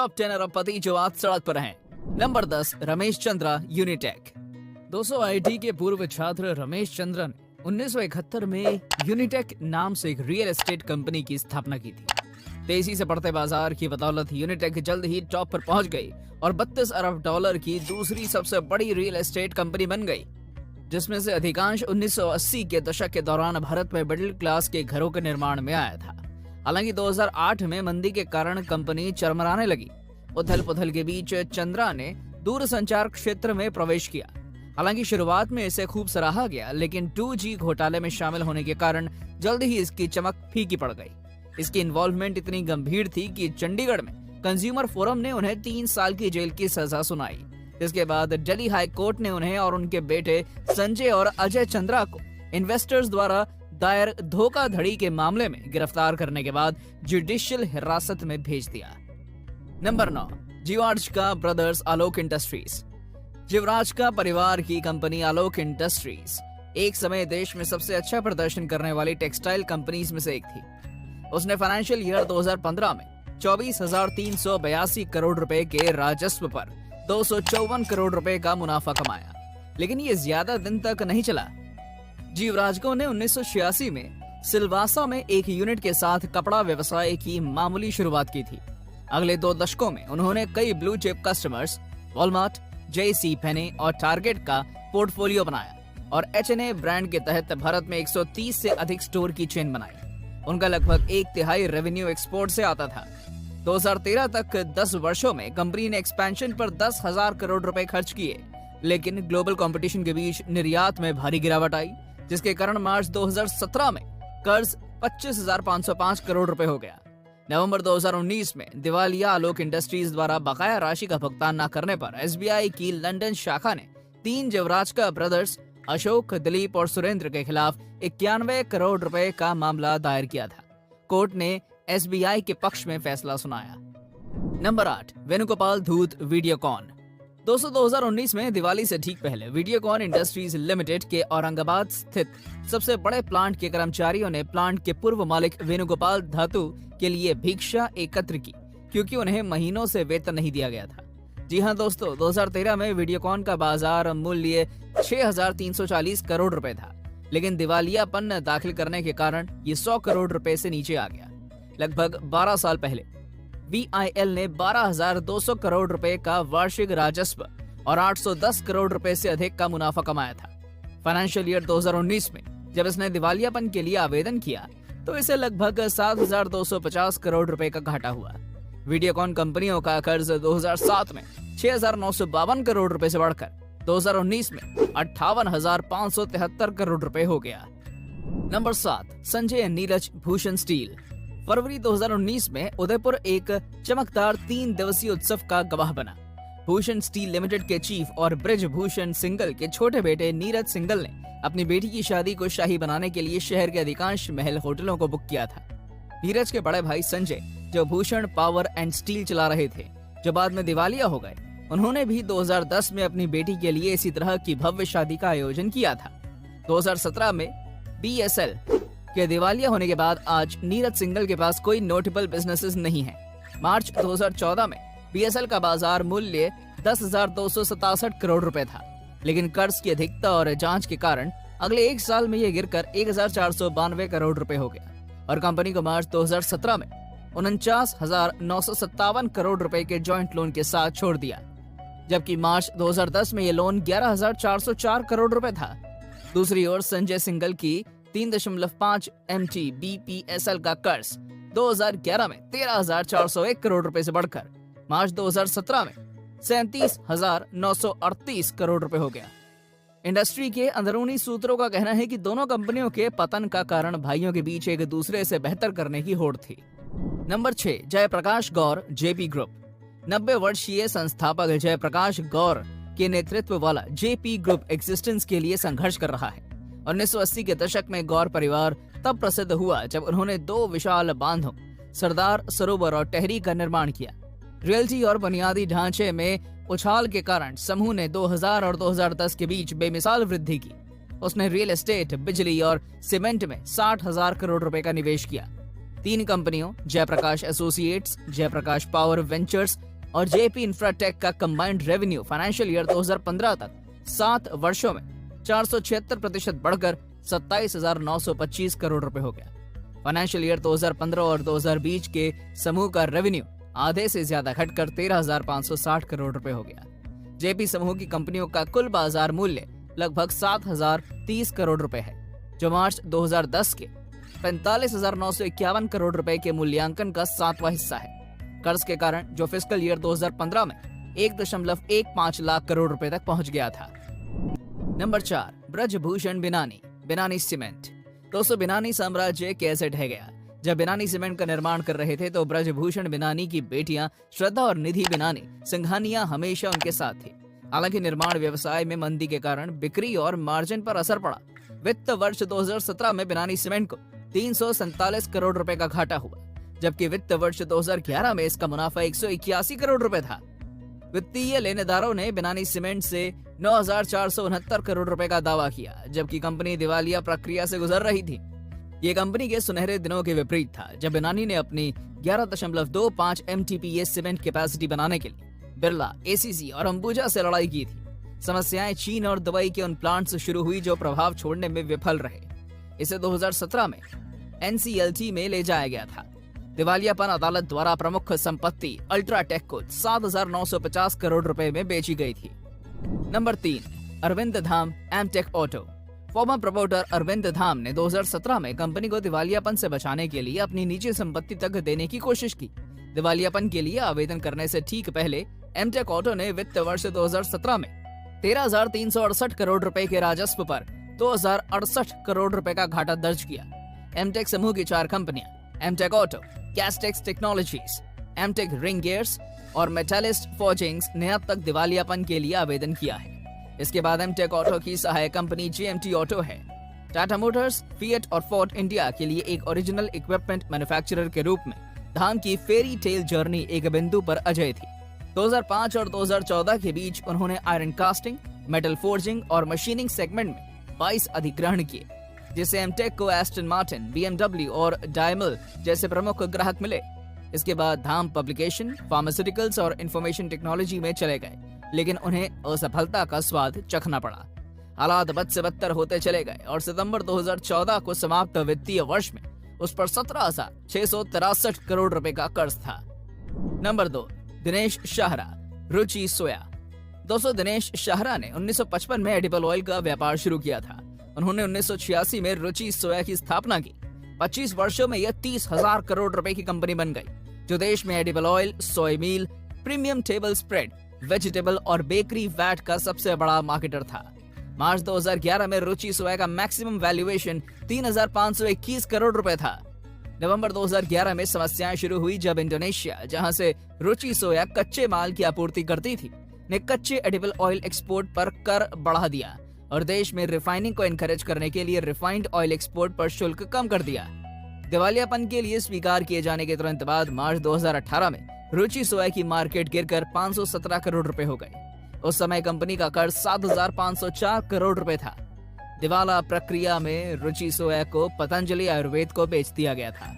Top 10 अरबपति जो आज सड़क पर हैं। नंबर 10 रमेश चंद्रा, यूनिटेक। 200 आईटी के पूर्व छात्र रमेश चंद्रा ने 1971 में यूनिटेक नाम से एक रियल एस्टेट कंपनी की स्थापना की थी। तेजी से बढ़ते बाजार की बदौलत यूनिटेक जल्द ही टॉप पर पहुंच गई और $32 अरब की दूसरी सबसे बड़ी रियल एस्टेट कंपनी बन गई, जिसमें से अधिकांश 1980 के दशक के दौरान भारत में मिडिल क्लास के घरों के निर्माण में आया था। हालांकि 2008 में मंदी के कारण कंपनी चरमराने लगी। उथल पुथल के बीच चंद्रा ने दूरसंचार क्षेत्र में प्रवेश किया। हालांकि शुरुआत में इसे खूब सराहा गया, लेकिन 2G घोटाले में शामिल होने के कारण जल्द ही इसकी चमक फीकी पड़ गई। इसकी इन्वॉल्वमेंट इतनी गंभीर थी कि चंडीगढ़ में कंज्यूमर फोरम ने उन्हें 3 साल की जेल की सजा सुनाई। इसके बाद दिल्ली हाई कोर्ट ने उन्हें और उनके बेटे संजय और अजय चंद्रा को इन्वेस्टर्स द्वारा दायर धोखाधड़ी के मामले में गिरफ्तार करने के बाद जुडिशियल हिरासत में भेज दिया। नंबर 9 जीवार्ज का ब्रदर्स आलोक इंडस्ट्रीज। जीवराज का परिवार की कंपनी आलोक इंडस्ट्रीज एक समय देश में सबसे अच्छा प्रदर्शन करने वाली टेक्सटाइल कंपनीज में से एक थी। उसने फाइनेंशियल ईयर 2015 में 24,382 करोड़ रुपए के राजस्व पर 254 करोड़ रुपए का मुनाफा कमाया, लेकिन ये ज्यादा दिन तक नहीं चला। जीवराजको ने 1986 में सिलवासा में एक यूनिट के साथ कपड़ा व्यवसाय की मामूली शुरुआत की थी। अगले 2 दशकों में उन्होंने कई blue chip customers Walmart, JC पेनी और टारगेट का पोर्टफोलियो बनाया और H&A ब्रांड के तहत भारत में 130 से अधिक स्टोर की चेन बनाई। उनका लगभग 1/3 रेवेन्यू एक्सपोर्ट से आता था। 2013 तक 10 वर्षों में कंपनी ने एक्सपेंशन पर 10,000 करोड़ रुपए खर्च किए, लेकिन ग्लोबल कंपटीशन के बीच निर्यात में भारी गिरावट आई, जिसके कारण मार्च 2017 में कर्ज 25,505 करोड़ रुपए हो गया। नवंबर 2019 में दिवालिया आलोक इंडस्ट्रीज द्वारा बकाया राशि का भुगतान न करने पर SBI की लंदन शाखा ने 3 जीवराज का ब्रदर्स अशोक, दिलीप और सुरेंद्र के खिलाफ 91 करोड़ रुपए का मामला दायर किया था। कोर्ट ने SBI के पक्ष में फैसला सुनाया। नंबर 8 वेणुगोपाल धूत वीडियोकॉन। 2019 में दिवाली से ठीक पहले वीडियोकॉन इंडस्ट्रीज लिमिटेड के औरंगाबाद स्थित सबसे बड़े प्लांट के कर्मचारियों ने प्लांट के पूर्व मालिक वेणुगोपाल धातु के लिए भिक्षा एकत्र की, क्योंकि उन्हें महीनों से वेतन नहीं दिया गया था। जी हाँ दोस्तों, 2013 में वीडियोकॉन का बाजार मूल्य 6,340 करोड़ रुपए था, लेकिन दिवालियापन दाखिल करने के कारण ये 100 करोड़ रुपए से नीचे आ गया। लगभग 12 साल पहले VIL ने 12,200 करोड़ रुपए का वार्षिक राजस्व और 810 करोड़ रुपए से अधिक का मुनाफा कमाया था। फाइनेंशियल ईयर 2019 में जब इसने दिवालियापन के लिए आवेदन किया तो इसे लगभग 7,250 करोड़ रुपए का घाटा हुआ। वीडियोकॉन कंपनियों का कर्ज 2007 में 6,952 करोड़ रुपए से बढ़कर 2019 में 58,573 करोड़ रुपए हो गया। Number 7 Sanjay Neeraj Bhushan steel. फरवरी 2019 में उदयपुर एक चमकदार 3 दिवसीय उत्सव का गवाह बना। भूषण स्टील लिमिटेड के चीफ और ब्रिज भूषण सिंगल के छोटे बेटे नीरज सिंगल ने अपनी बेटी की शादी को शाही बनाने के लिए शहर के अधिकांश महल होटलों को बुक किया था। नीरज के बड़े भाई संजय, जो भूषण पावर एंड स्टील चला रहे थे, जो बाद में दिवालिया हो गए, उन्होंने भी 2010 में अपनी बेटी के लिए इसी तरह की भव्य शादी का आयोजन किया था। 2017 में BSL के दिवालिया होने के बाद आज नीरज सिंगल के पास कोई नोटेबल बिजनेसेस नहीं है। मार्च 2014 में BSL का बाजार मूल्य 10,267 करोड़ रुपए था, लेकिन कर्ज की अधिकता और जांच के कारण अगले 1 साल में यह गिरकर 1,492 करोड़ रुपए हो गया और कंपनी को मार्च 2017 में 49,957 करोड़ रुपए के जॉइंट लोन के साथ छोड़ दिया, जबकि मार्च 2010 में यह लोन 11,404 करोड़ रुपए था। दूसरी ओर संजय सिंगल की 3.5 MT BPSL का कर्ज 2011 में 13,401 करोड़ रुपए से बढ़कर मार्च 2017 में 37,938 करोड़ रुपए हो गया। इंडस्ट्री के अंदरूनी सूत्रों का कहना है कि दोनों कंपनियों के पतन का कारण भाइयों के बीच एक दूसरे से बेहतर करने की होड़ थी। नंबर 6 जयप्रकाश गौर JP ग्रुप। 90 वर्षीय संस्थापक जयप्रकाश गौर के नेतृत्व वाला JP ग्रुप एग्जिस्टेंस के लिए संघर्ष कर रहा है। 1980 के दशक में गौर परिवार तब प्रसिद्ध हुआ जब उन्होंने 2 विशाल बांधों सरदार सरोवर और टहरी का निर्माण किया। रियल्टी और बुनियादी ढांचे में उछाल के कारण समूह ने 2000 और 2010 के बीच बेमिसाल वृद्धि की। उसने रियल एस्टेट, बिजली और सीमेंट में 60,000 करोड़ रुपए का निवेश किया। 3 कंपनियों Jaiprakash associates, Jaiprakash power ventures और जेपी इंफ्राटेक का कंबाइंड रेवेन्यू फाइनेंशियल ईयर 2015 तक 7 वर्षों में 476% बढ़कर 27,925 करोड़ रुपए हो गया। फाइनेंशियल ईयर 2015 और 2020 के समूह का रेवेन्यू आधे से ज्यादा घटकर 13,560 करोड़ रुपए हो गया। जेपी समूह की कंपनियों का कुल बाजार मूल्य लगभग 7,030 करोड़ रुपए है, जो मार्च 2010 के 45,951 करोड़ रुपए के मूल्यांकन का 7वां हिस्सा है। कर्ज के कारण जो फिस्कल ईयर 2015 में 1.15 लाख करोड़ रुपए तक पहुंच गया था। नंबर 4, ब्रजभूषण बिनानी, बिनानी सीमेंट। दोस्तों, बिनानी साम्राज्य कैसे ढह गया? जब बिनानी सीमेंट का निर्माण कर रहे थे तो ब्रजभूषण बिनानी की बेटियां श्रद्धा और निधि बिनानी सिंघानिया हमेशा उनके साथ थी। हालांकि निर्माण व्यवसाय में मंदी के कारण बिक्री और मार्जिन पर असर पड़ा। वित्त वर्ष 2017 में बिनानी सीमेंट को 347 करोड़ रुपए का घाटा हुआ, जबकि वित्त वर्ष 2011 में इसका मुनाफा 181 करोड़ रुपए था। वित्तीय लेनेदारों ने बिनानी सीमेंट से 9,469 करोड़ रुपए का दावा किया, जबकि कंपनी दिवालिया प्रक्रिया से गुजर रही थी। ये कंपनी के सुनहरे दिनों के विपरीत था, जब बिनानी ने अपनी 11.25 MTPA सीमेंट कैपेसिटी बनाने के लिए बिरला, ACC और अंबुजा से लड़ाई की थी। समस्याएं चीन और दुबई के उन प्लांट से शुरू हुई जो प्रभाव छोड़ने में विफल रहे। इसे 2017 में NCLT में ले जाया गया था। दिवालियापन अदालत द्वारा प्रमुख संपत्ति अल्ट्राटेक को 7,950 करोड़ रुपए में बेची गई थी। Number 3, Arvind Dham Amtek auto. Former promoter Arvind Dham ने 2017 में कंपनी को दिवालियापन से बचाने के लिए अपनी निजी संपत्ति तक देने की कोशिश की। दिवालियापन के लिए आवेदन करने से ठीक पहले एमटेक ऑटो ने वित्त वर्ष 2017 में 13,368 करोड़ रुपए के राजस्व पर 2,068 करोड़ रुपए का घाटा दर्ज किया। एमटेक समूह की 4 कंपनियां Amtek auto, Castex technologies, Amtek ring gears और मेटालिस्ट फोर्जिंग्स ने अब तक दिवालियापन के लिए आवेदन किया है। इसके बाद एमटेक ऑटो की सहायक कंपनी JMT ऑटो है। टाटा मोटर्स, फिएट और फोर्ड इंडिया के लिए एक ओरिजिनल इक्विपमेंट मैन्युफैक्चरर के रूप में धाम की फेरी टेल जर्नी एक बिंदु पर अजय थी। 2005 और 2014 के बीच उन्होंने आयरन कास्टिंग, मेटल फोर्जिंग और मशीनिंग सेगमेंट में 22 अधिग्रहण किए, जिससे एमटेक को एस्टन मार्टिन, BMW और डायमल जैसे प्रमुख ग्राहक मिले। इसके बाद धाम पब्लिकेशन, फार्मास्यूटिकल्स और इंफॉर्मेशन टेक्नोलॉजी में चले गए, लेकिन उन्हें असफलता का स्वाद चखना पड़ा। हालात बद से बदतर होते चले गए और सितंबर 2014 को समाप्त वित्तीय वर्ष में उस पर 17,663 करोड़ रुपए का कर्ज था। नंबर 2, दिनेश शाहरा, रुचि सोया। दोस्तों, दिनेश शाहरा ने 1955 में एडिबल ऑयल का व्यापार शुरू किया था। उन्होंने 1986 में रुचि सोया की स्थापना की। 25 वर्षों में यह 30,000 करोड़ रुपए की कंपनी बन गई, जो देश में एडिबल ऑयल, सोय मील, प्रीमियम टेबल स्प्रेड, वेजिटेबल और बेकरी वैट का सबसे बड़ा मार्केटर था। मार्च 2011 में रुचि सोया का मैक्सिमम वैल्यूएशन 3,521 करोड़ रुपए था। नवंबर 2011 में समस्याएं शुरू हुई जब इंडोनेशिया, जहां से रुचि सोया कच्चे माल की आपूर्ति करती थी, ने कच्चे एडिबल ऑयल एक्सपोर्ट पर कर बढ़ा दिया और देश में रिफाइनिंग को एनकरेज करने के लिए रिफाइंड ऑयल एक्सपोर्ट पर शुल्क कम कर दिया। दिवालियापन के लिए स्वीकार किए जाने के तुरंत बाद मार्च 2018 में रुचि सोया की मार्केट गिरकर 517 करोड़ रुपए हो गए। उस समय कंपनी का कर्ज 7,504 करोड़ रुपए था। दिवाला प्रक्रिया में रुचि सोया को पतंजलि आयुर्वेद को बेच दिया गया था।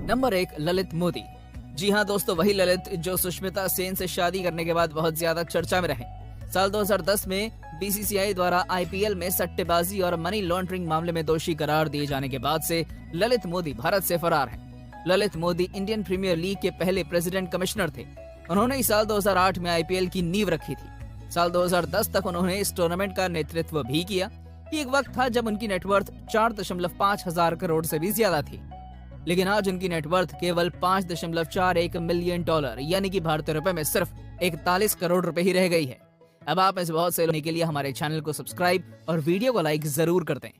नंबर 1, ललित मोदी। जी हाँ दोस्तों, वही ललित जो सुष्मिता सेन से शादी करने के बाद बहुत ज्यादा चर्चा में रहे। साल 2010 में BCCI द्वारा IPL में सट्टेबाजी और मनी लॉन्ड्रिंग मामले में दोषी करार दिए जाने के बाद से ललित मोदी भारत से फरार हैं। Lalit Modi Indian premier league के पहले प्रेसिडेंट कमिश्नर थे। उन्होंने साल 2008 में IPL की नींव रखी थी। साल 2010 तक उन्होंने इस टूर्नामेंट का नेतृत्व भी किया। एक वक्त था जब उनकी नेटवर्थ 4.5 हजार करोड़ से भी ज्यादा थी, लेकिन आज उनकी नेटवर्थ केवल $5.41 मिलियन यानी कि भारतीय रुपए में सिर्फ 41 करोड़ रुपए ही रह गई है। अब आप इस बहुत से लोगों के लिए हमारे चैनल को सब्सक्राइब और वीडियो को लाइक जरूर कर दें।